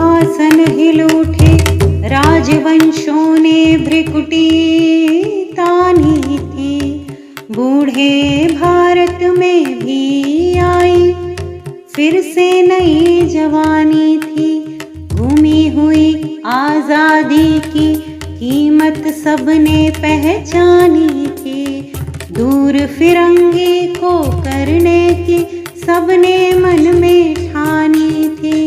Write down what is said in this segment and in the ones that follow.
सिंहासन हिल उठे, राजवंशों ने भ्रिकुटी तानी थी। बूढ़े भारत में भी आई फिर से नई जवानी थी। घूमी हुई आजादी की कीमत सबने पहचानी थी। दूर फिरंगी को करने की सबने मन में ठानी थी।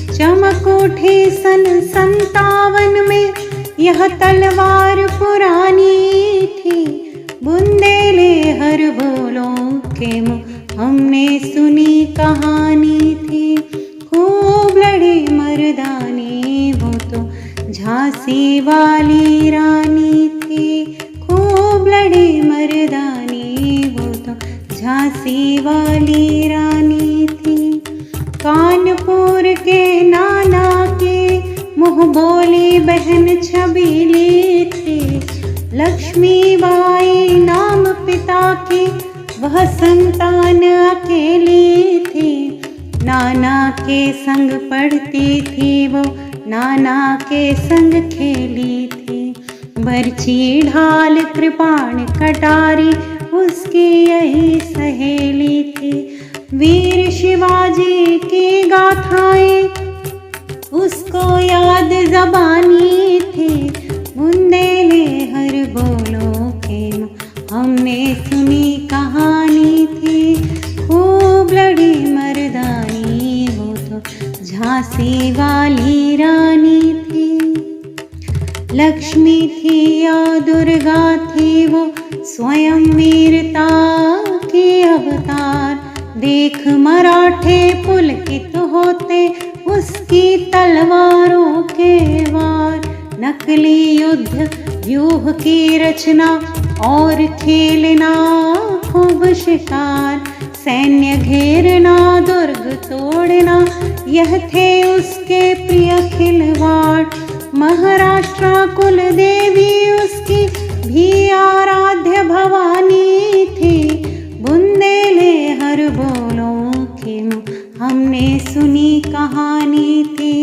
चमक उठी सन 57 में यह तलवार पुरानी थी। बुंदेले हर बोलों के मुँह हमने सुनी कहानी थी। खूब लड़ी मर्दानी वो तो झांसी वाली रानी थी। खूब लड़ी मर्दानी वो तो झांसी वाली रानी थी। कानपुर के नाना के मुँह बोली बहन छबीली थी। लक्ष्मीबाई नाम पिता की वह संतान अकेली थी। नाना के संग पढ़ती थी वो, नाना के संग खेली थी। बरछी ढाल कृपाण कटारी उसकी यही सहेली थी। वीर शिवाजी की गाथाएं उसको याद ज़बानी थी। बुंदेले हर बोलो के हमने सुनी कहानी थी। खूब लड़ी मर्दानी वो तो झांसी वाली रानी थी। लक्ष्मी थी या दुर्गा थी वो स्वयं वीरता के अवतार। देख मराठे पुलकित होते उसकी तलवारों के वार। नकली युद्ध व्यूह की रचना और खेलना खूब शिकार। सैन्य घेरना दुर्ग तोड़ना यह थे उसके प्रिय खिलवाड़। महाराष्ट्र कुल देवी उसकी भी आराध्य भवानी थी। बुंदेले हर बोलों के हमने सुनी कहानी थी।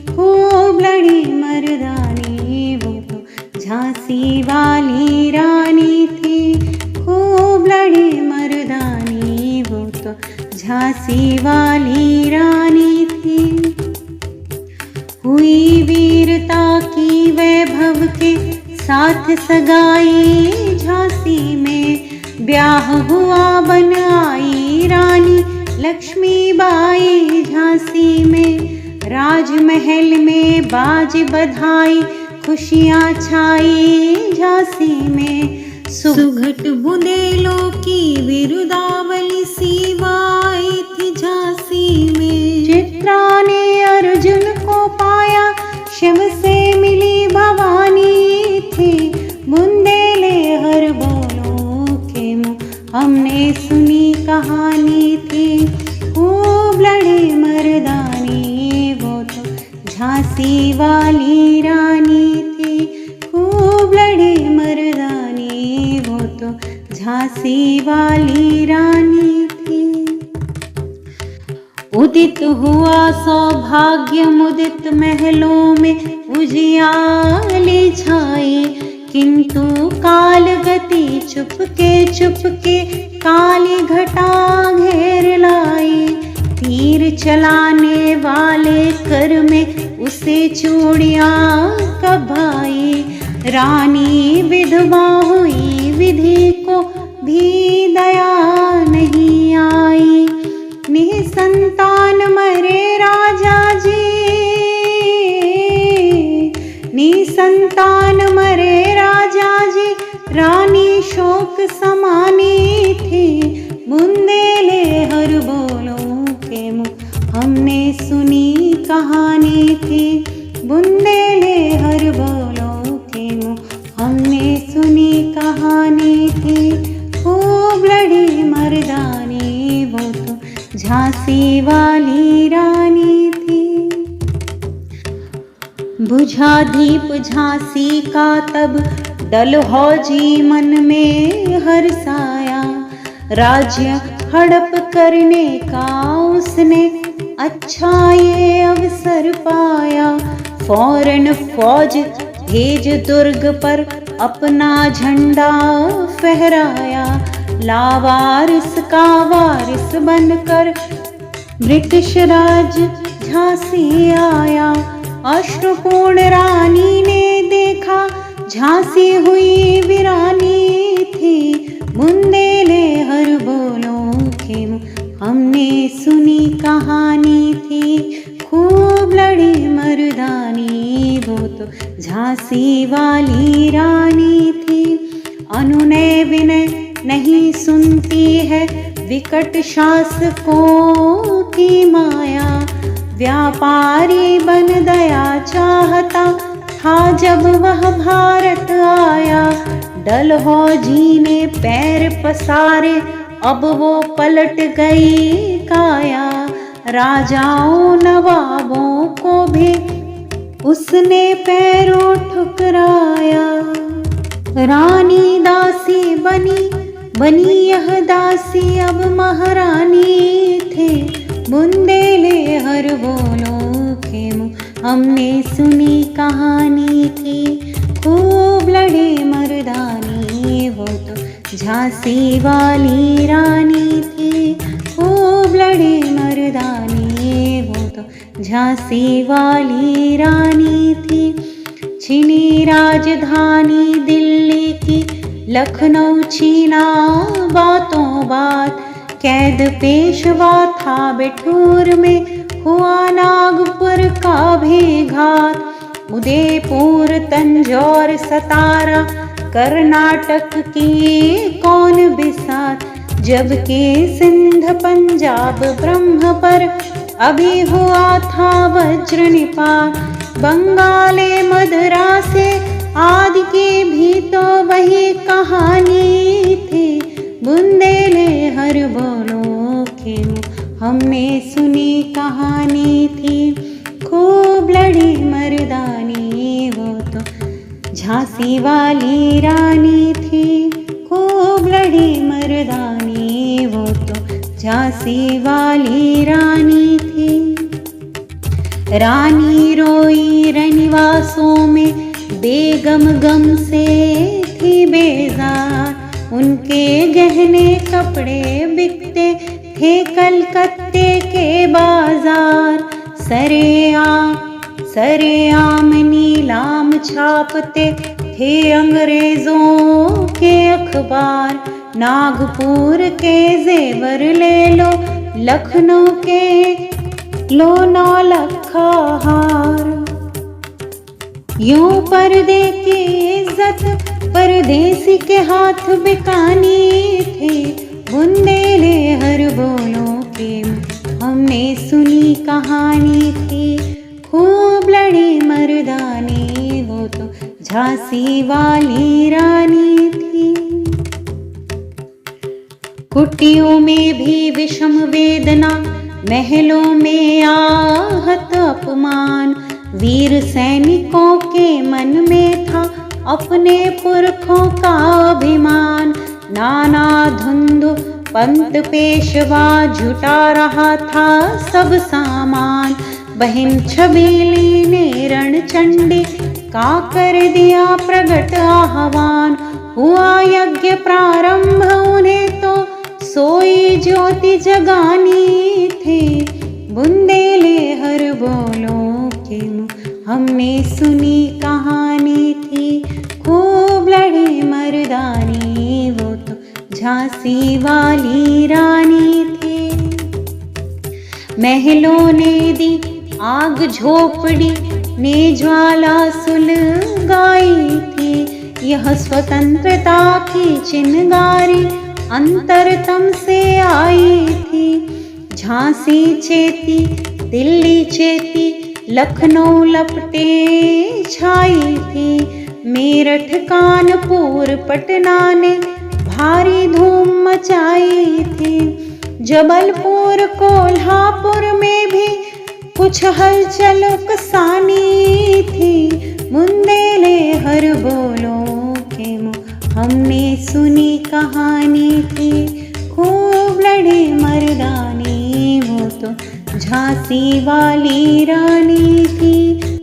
खूब लड़ी मर्दानी वो तो झांसी वाली रानी थी। खूब लड़ी मर्दानी वो तो झांसी वाली रानी थी। हुई वीरता की वैभव के साथ सगाई झांसी में। ब्याह हुआ बन आई रानी लक्ष्मीबाई झांसी में। राजमहल में बाज बधाई खुशियाँ छाई झांसी में। सुघट बुंदेलों की बिरुदावली सीवाई थी झांसी में। चित्रा ने अर्जुन को पाया शिव से मिली भवानी थी। बुंदेले हर बोलों के मुँह हमने सुनी कहानी थी। खूब लड़ी मर्दानी वो तो झांसी वाली रानी थी। खूब लड़ी मर्दानी वो तो झांसी वाली रानी थी। उदित हुआ सौभाग्य मुदित महलों में उजियाली छाई। किंतु काल गति चुपके काली घटा घेर लाई। तीर चलाने वाले कर में उसे चूड़ियाँ कभाई। रानी विधवा हुई विधि को भी दया नहीं आई। निसंतान मरे राजा जी, निसंतान मरे राजा जी। रानी शोक समानी थी। बुंदेले हर बोलों के मुँह हमने सुनी कहानी थी। बुंदेले हर बोलों के मुँह हमने सुनी कहानी थी। खूब लड़ी मर्दानी वो तो झांसी वाली रानी थी। बुझा दीप झांसी का तब डलहौजी मन में हर्षाया। राज्य हड़प करने का उसने अच्छा ये अवसर पाया, फौरन फौज भेज दुर्ग पर अपना झंडा फहराया। लावारिस का वारिस बनकर ब्रिटिश राज झांसी आया। अश्रुपूर्ण रानी ने देखा, झांसी हुई वीरानी थी। बुंदेले हर बोलो खेम, हमने सुनी कहानी थी। खूब लड़ी मर्दानी, वो तो झांसी वाली रानी थी। अनुनय विनय नहीं सुनती है, विकट शासकों की माया। व्यापारी बन दया चाहता था जब वह भारत आया। डलहौजी ने पैर पसारे, अब वो पलट गई काया। राजाओं नवाबों को भी उसने पैरों ठुकराया। रानी दासी बनी यह दासी अब महारानी थे। बुंदेले हर बोलो खेम, हमने सुनी कहानी थी। खूब लड़े मर्दानी, वो तो झांसी वाली रानी थी। खूब लड़े मर्दानी, वो तो झांसी वाली रानी थी। छीनी राजधानी दिल्ली की, लखनऊ छीना बातों बात। कैद पेशवा था बिठूर में, हुआ नागपुर का भी घात। उदयपुर तंजौर सतारा, कर्नाटक की कौन बिसात। जबकि सिंध पंजाब ब्रह्म पर अभी हुआ था वज्र निपात। बंगाले मद्रासे आदि की भी तो वही कहानी थी। बुंदेले हर बोलो खेम, हमने सुनी कहानी थी। खूब लड़ी मर्दानी, वो तो झांसी वाली रानी थी। खूब लड़ी मर्दानी, वो तो झांसी वाली रानी थी। रानी रोई रनिवासों में, बेगम गम से थी बेजार। उनके गहने कपड़े बिकते थे कलकत्ते के बाजार। सरेआम नीलाम छापते थे अंग्रेजों के अखबार। नागपुर के जेवर ले लो, लखनऊ के लो 9 लखा हार। यूं पर्दे की इज्जत परदेसी के हाथ बिकानी थी। बुंदेले हर बोलो खेम, हमने सुनी कहानी थी। खूब लड़ी मर्दानी, वो तो झांसी वाली रानी थी। कुटियों में भी विषम वेदना, महलों में आहत अपमान। वीर सैनिकों के मन में था अपने पुरखों का अभिमान। नाना धुंधु पंत पेशवा जुटा रहा था सब सामान। बहन छबीली ने रणचंडी का कर दिया प्रगट आह्वान। हुआ यज्ञ प्रारंभ, उन्हें तो सोई ज्योति जगानी थी। बुंदेले हर बोलो खेम, हमने सुनी कहानी थी। खूब लड़ी मर्दानी, वो तो झांसी वाली रानी थी। महलों ने दी आग, झोपड़ी ने ज्वाला सुलगाई थी। यह स्वतंत्रता की चिनगारी अंतरतम से आई थी। झांसी चेती, दिल्ली चेती, लखनऊ लपटे छाई थी। मेरठ कानपुर पटना ने भारी धूम मचाई थी। जबलपुर कोल्हापुर में भी कुछ हलचल कसानी थी। बुंदेले हर बोलो खेम, हमने सुनी कहानी थी। खूब लड़ी मर्दानी, वो तो झांसी वाली रानी थी,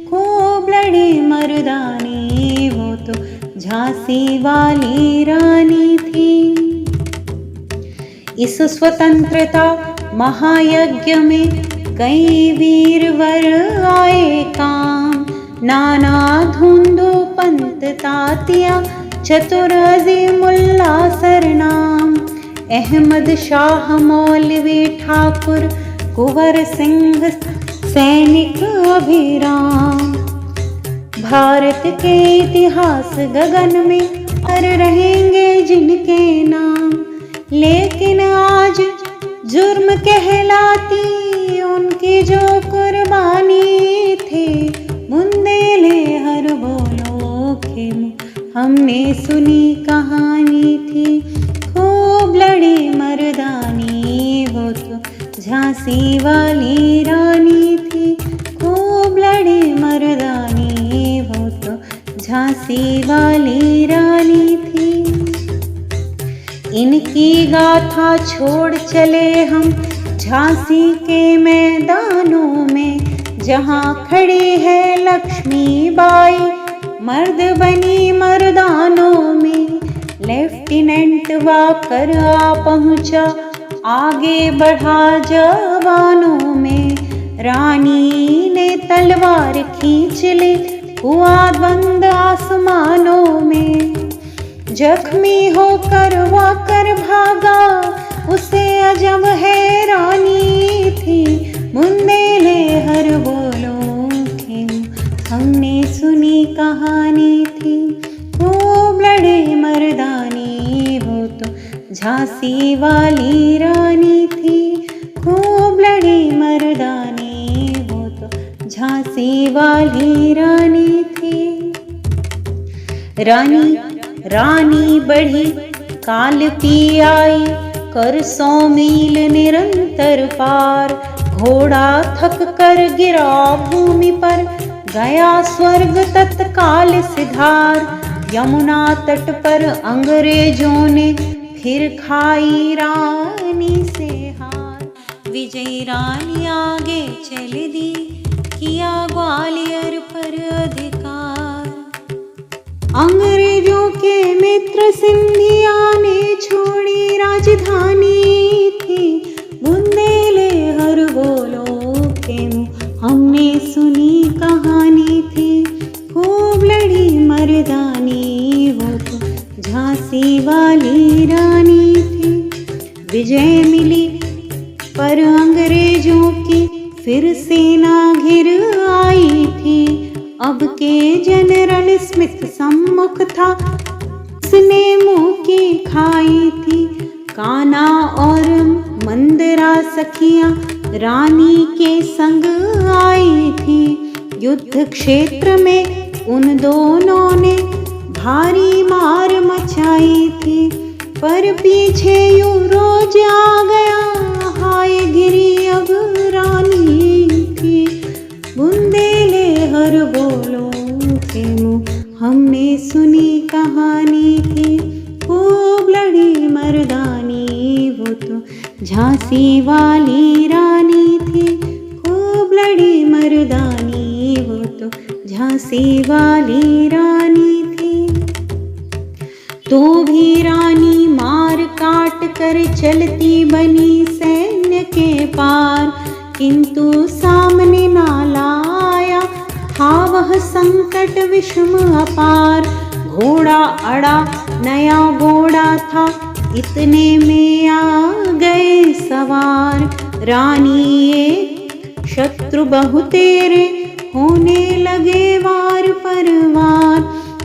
खूब लड़ी मर्दानी, वो तो झांसी वाली रानी थी। इस स्वतंत्रता महायज्ञ में कई वीरवर आए काम, नाना धुंधु पंत तातिया, चतुर अजीमुल्ला सरनाम, अहमद शाह मौलवी ठाकुर, कुंवर सिंह सैनिक अभिराम। भारत के इतिहास गगन में पर रहेंगे जिनके नाम, लेकिन आज जुर्म कहलाती उनकी जो कुर्बानी थी। बुंदेले हर बोलो के हमने सुनी कहानी थी, खूब लड़ी मर्दानी, वो तो झांसी वाली रानी थी, खूब लड़ी मर्दानी, वो तो झांसी वाली रानी थी। इनकी गाथा छोड़ चले हम झांसी के मैदानों में, जहाँ खड़ी है लक्ष्मीबाई मर्द बनी मर्दानों में। लेफ्टिनेंट वाकर आ पहुँचा, आगे बढ़ा जवानों में, रानी ने तलवार खींच ली, हुआ द्वंद आसमानों में। जख्मी होकर वाकर भागा, उसे अजब हैरानी थी, बुंदेले हर बोलो के हमने सुनी कहानी थी, खूब लड़े मर्दानी, वो तो झांसी वाली रानी थी, खूब लड़ी मर्दानी, वो तो झांसी वाली रानी थी। रानी बढ़ी काल पी आई, कर 100 मील निरंतर पार, घोड़ा थक कर गिरा भूमि पर, गया स्वर्ग तत्काल सिधार। यमुना तट पर अंग्रेजों ने फिर खाई रानी से हार, विजयी रानी आगे चल दी, किया ग्वालियर पर अधिकार। अंग्रेजों के मित्र सिंधिया ने छोड़ी राजधानी थी, बुंदेले हर बोलो के हमने सुनी कहानी थी, खूब लड़ी मर्दानी, वो तो झांसी वाली रानी थी। विजय मिली पर अंग्रेजों की फिर सेना घिर आई थी, अब के जनरल स्मिथ सम्मुख था, उसने मुंह की खाई थी। कान्हा और मंदरा सखियां रानी के संग आई थी, युद्ध क्षेत्र में उन दोनों ने भारी मार मचाई थी, पर पीछे यूं रोज आ गया, हाय गिरी अब रानी की, बुंदेले हर बोलो के हमने सुनी कहानी थी, खूब लड़ी मर्दानी, वो तो झांसी वाली रानी थी, खूब लड़ी मर्दानी, वो तो झांसी वाली रानी थी। तो भी रानी मार काट कर चलती बनी सैन्य के पार, किंतु सामने ना लाया था वह संकट विषम अपार। घोड़ा अड़ा नया घोड़ा था, इतने में आ गए सवार। रानी एक शत्रु बहुतेरे होने लगे वार पर वार।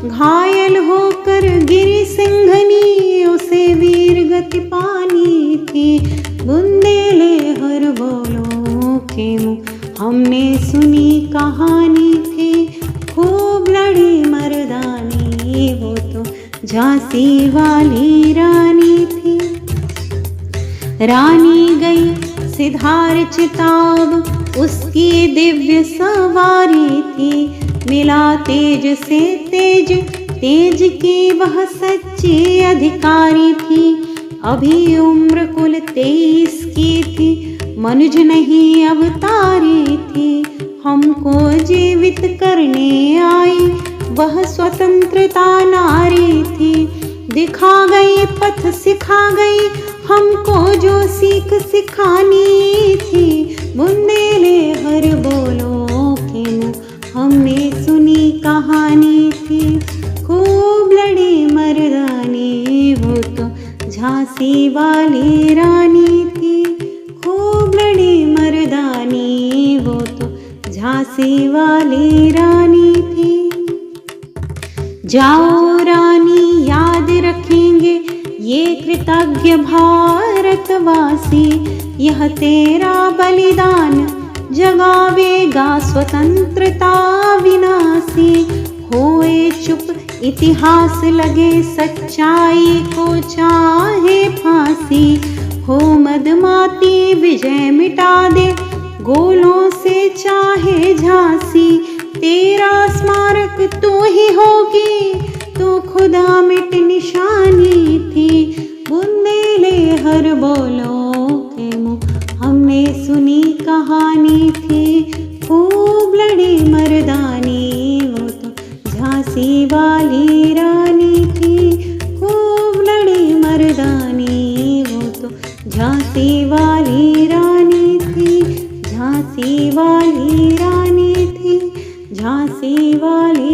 घायल होकर गिरी सिंघनी, उसे वीर गति पानी थी, बुंदेले हर बोलो के हमने सुनी कहानी थी, खूब लड़ी मर्दानी, वो तो झांसी वाली रानी थी। रानी गई सिधार चिताब, उसकी दिव्य सवारी थी, मिला तेज से तेज, तेज की वह सच्ची अधिकारी थी। अभी उम्र कुल 23 की थी, मनुज नहीं अवतारी थी। हमको जीवित करने आई वह स्वतंत्रता नारी थी। दिखा गई पथ सिखा गई हमको जो सीख सिखानी थी। बुंदेले हर बोलो के मुँह हमने सुनी कहानी थी। खूब लड़ी मर्दानी वो तो झांसी वाली रानी थी। खूब लड़ी मर्दानी वो तो झांसी वाली रानी थी। जाओ रानी याद रखेंगे ये कृतज्ञ भारतवासी। यह तेरा बलिदान जगावेगा स्वतंत्रता विनाशी। होए चुप इतिहास लगे सच्चाई को चाहे फांसी। हो मदमाती विजय मिटा दे गोलों से चाहे झांसी। तेरा स्मारक तू ही होगी तू खुदा मिट निशानी थी। बुंदेले हर बोलो के मुँह हमने सुनी कहानी थी। खूब लड़ी मर्दानी वो तो झांसी वाली रानी थी। खूब लड़ी मर्दानी वो तो झांसी वाली रानी थी। झांसी वाली रानी थी। झांसी वाली